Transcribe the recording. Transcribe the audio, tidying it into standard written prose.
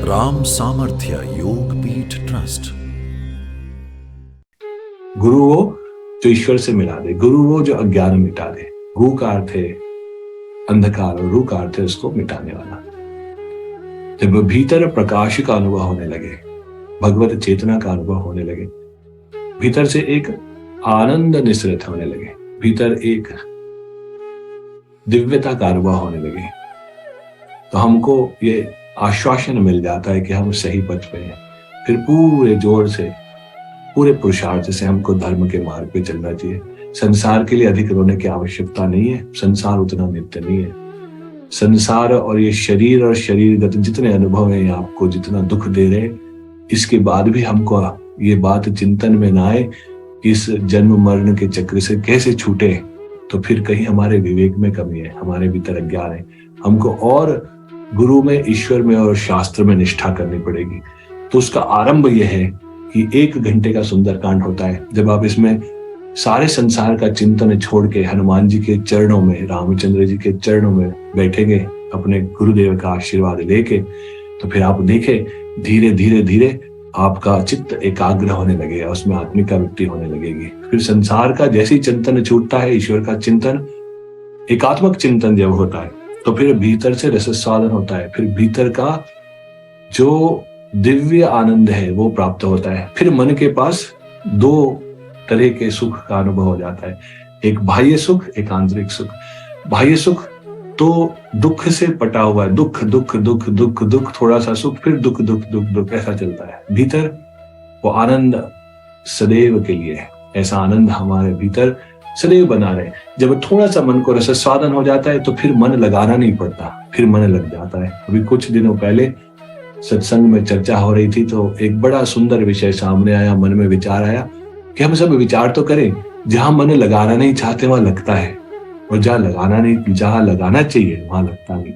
राम सामर्थ्य योग पीठ ट्रस्ट। गुरु वो जो ईश्वर से मिला दे, गुरु वो जो अज्ञान मिटा दे। गु का अर्थ है अंधकार और रू का अर्थ है उसको मिटाने वाला। जब भीतर प्रकाश का अनुभव होने लगे, भगवत चेतना का अनुभव होने लगे, भीतर से एक आनंद निसृत होने लगे, भीतर एक दिव्यता का अनुभव होने लगे, तो हमको ये आश्वासन मिल जाता है कि हम सही पथ पे हैं। फिर पूरे जोर से, पूरे पुरुषार्थ से हमको धर्म के मार्ग पे चलना चाहिए। संसार के लिए अधिक रोने की आवश्यकता नहीं है, संसार उतना नित्य नहीं है। संसार और ये शरीर और शरीरगत जितने अनुभव हैं आपको जितना दुख दे रहे हैं, इसके बाद भी हमको ये बात चिंतन में ना आए कि इस जन्म मरण के चक्र से कैसे छूटे, तो फिर कहीं हमारे विवेक में कमी है, हमारे भीतर अज्ञान है। हमको और गुरु में, ईश्वर में और शास्त्र में निष्ठा करनी पड़ेगी। तो उसका आरंभ यह है कि 1 घंटे का सुंदरकांड होता है। जब आप इसमें सारे संसार का चिंतन छोड़ के हनुमान जी के चरणों में, रामचंद्र जी के चरणों में बैठेंगे अपने गुरुदेव का आशीर्वाद लेके, तो फिर आप देखें धीरे धीरे धीरे आपका चित्त एकाग्र होने लगेगा, उसमें आत्मिका वृत्ति होने लगेगी। फिर संसार का जैसे ही चिंतन छूटता है, ईश्वर का चिंतन, एकात्मक चिंतन जब होता है, तो फिर भीतर से रसस्वादन होता है। फिर भीतर का जो दिव्य आनंद है वो प्राप्त होता है। फिर मन के पास 2 तरह के सुख का अनुभव हो जाता है, एक बाह्य सुख, एक आंतरिक सुख। बाह्य सुख तो दुख से पटा हुआ है, दुख दुख दुख दुख दुख, थोड़ा सा सुख, फिर दुख दुख दुख दुख, ऐसा चलता है। भीतर वो आनंद सदैव के लिए है, ऐसा आनंद हमारे भीतर सदैव बना रहे। जब थोड़ा सा मन को रसस्वादन हो जाता है तो फिर मन लगाना नहीं पड़ता, फिर मन लग जाता है। अभी कुछ दिनों पहले सत्संग में चर्चा हो रही थी, तो एक बड़ा सुंदर विषय सामने आया, मन में विचार आया कि हम सब विचार तो करें, जहां मन लगाना नहीं चाहते वहां लगता है, और जहां लगाना चाहिए वहां लगता नहीं।